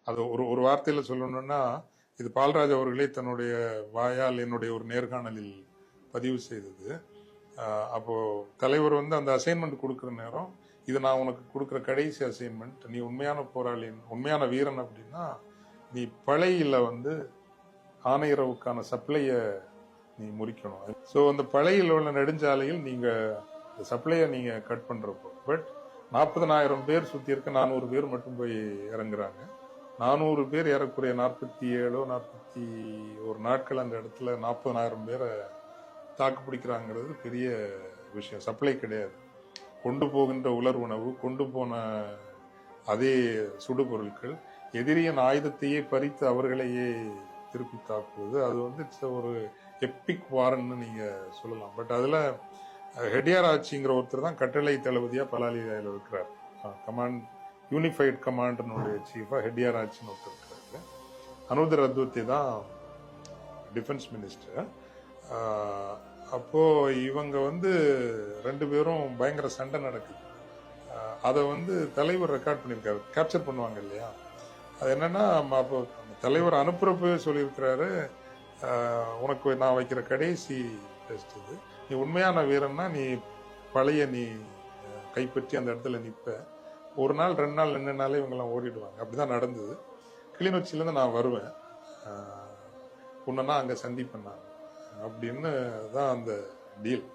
அது ஒரு ஒரு வார்த்தையில சொல்லணும்னா, இது பால்ராஜ் அவர்களே தன்னுடைய வாயால் என்னுடைய ஒரு நேர்காணலில் பதிவு செய்தது. அப்போ தலைவர் வந்து அந்த அசைன்மெண்ட் கொடுக்குற நேரம், இது நான் உனக்கு கொடுக்குற கடைசி அசைன்மெண்ட், நீ உண்மையான போராளி, உண்மையான வீரன் அப்படின்னா நீ பழையில வந்து ஆணையரவுக்கான சப்ளைய நீ முறிக்கணும். ஸோ அந்த பழையில் உள்ள நெடுஞ்சாலையில் நீங்க சப்ளையை நீங்க கட் பண்றப்போ, பட் 40,000 பேர் சுத்தி இருக்க 400 பேர் மட்டும் போய் இறங்குறாங்க. 400 பேர் ஏறக்குறைய 47 41 நாட்கள் அந்த இடத்துல 40,000 பேரை தாக்கு பிடிக்கிறாங்கிறது பெரிய விஷயம். சப்ளை கிடையாது. கொண்டு போகின்ற உலர் உணவு, கொண்டு போன அதே சுடுபொருட்கள், எதிரியின் ஆயுதத்தையே பறித்து அவர்களையே திருப்பி தாக்குவது, அது வந்து ஒரு எப்பிக் வாரன்னு நீங்க சொல்லலாம். பட் அதுல ஹெட்டியார் ஆட்சிங்கிற ஒருத்தர் தான் கட்டளை தளபதியா பலாலியில் இருக்கிறார். கமாண்ட் யூனிஃபைட் கமாண்டனுடைய சீஃபா ஹெட்டியார் ஆட்சின்னு ஒருத்தர் இருக்கிறாரு. அனுருத் ரத்வத்தி தான் டிஃபென்ஸ் மினிஸ்டர். அப்போ இவங்க வந்து 2 பேரும் பயங்கர சண்டை நடக்குது. அதை வந்து தலைவர் ரெக்கார்ட் பண்ணியிருக்காரு, கேப்சர் பண்ணுவாங்க இல்லையா. அது என்னன்னா, அப்போ தலைவர் அனுப்புறப்பவே சொல்லியிருக்கிறாரு, உனக்கு நான் வைக்கிற கடைசி டெஸ்ட் இது, நீ உண்மையான வீரன்னா நீ பழைய நீ கைப்பற்றி அந்த இடத்துல நிற்ப, 1 நாள் 2 நாள் 2 நாளே இவங்கெல்லாம் ஓடிடுவாங்க. அப்படிதான் நடந்தது. கிளிநொச்சியிலேருந்து நான் வருவேன், உன்னா அங்கே சந்திப்பேன் நான் அப்படின்னு தான் அந்த டீல்.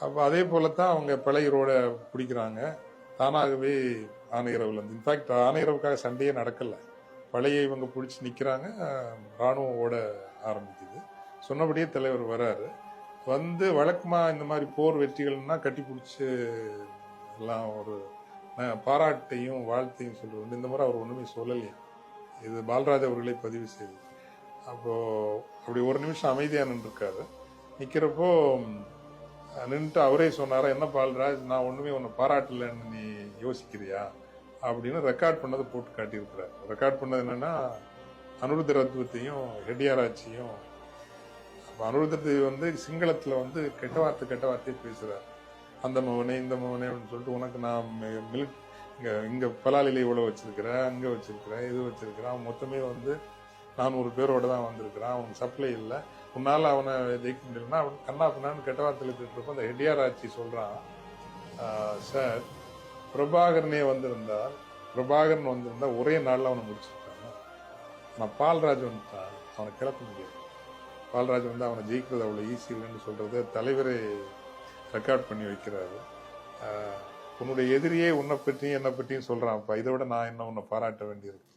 அப்போ அதே போலத்தான் அவங்க பழையரோட பிடிக்கிறாங்க. தானாகவே ஆணையரவில் வந்து, இன்ஃபேக்ட் ஆணையரவுக்காக சண்டையே நடக்கல, பழைய இவங்க பிடிச்சி நிற்கிறாங்க, ராணுவம் ஓட ஆரம்பிக்குது. சொன்னபடியே தலைவர் வராரு. வந்து வழக்கமா இந்த மாதிரி போர் வெற்றிகள்னா கட்டி பிடிச்சி எல்லாம் ஒரு பாராட்டையும் வாழ்த்தையும் சொல்றது. இந்த முறை அவர் ஒண்ணுமே சொல்லலையா. இது பால்ராஜ் அவர்களே பதிவு செய்தது. அப்போ அப்படி ஒரு நிமிஷம் அமைதியா நின்றுருக்காரு. நிக்கிறப்போ நின்றுட்டு அவரே சொன்னாரா, என்ன பால்ராஜ், நான் ஒண்ணுமே உன்னை பாராட்டலன்னு நீ யோசிக்கிறியா அப்படின்னு ரெக்கார்ட் பண்ணதை போட்டு காட்டியிருக்கிறார். ரெக்கார்ட் பண்ணது என்னன்னா, அனுருத் ரத்வத்தையும் ஹெட்டியார் ஆட்சியும். அனுருத் வந்து சிங்களத்துல வந்து கெட்ட வார்த்தையை பேசுறாரு. அந்த மவனே இந்த மவனே அப்படின்னு சொல்லிட்டு, உனக்கு நான் இங்க பலாலில இவ்வளவு வச்சிருக்கிறேன், அங்க வச்சிருக்கிறேன், இது வச்சிருக்கிறேன், மொத்தமே வந்து 400 பேரோட தான் வந்திருக்கிறான், அவனுக்கு சப்ளை இல்லை, உன்னால அவனை ஜெயிக்க முடியலன்னா அவன் கண்ணா பின்னான்னு கெட்ட வார்த்தையில திட்டுறப்போ அந்த ஹெட்டியார் ஆட்சி சொல்றான், சார் பிரபாகரன் வந்திருந்தா ஒரே நாள்ல அவனை முடிச்சிருக்காங்க, நான் பால்ராஜ் வந்துட்டான், அவனை கிளப்ப முடியாது, பால்ராஜ் வந்து அவனை ஜெயிக்கிறது அவ்வளவு ஈஸி இல்லைன்னு சொல்றது தலைவரே ரெக்கார்ட் பண்ணி வைக்கிறாரு. உன்னுடைய எதிரியே உன்னை பற்றியும் என்னை பற்றியும் சொல்றான், அப்ப இதை விட நான் என்ன உன்னை பாராட்ட வேண்டியிருக்கு.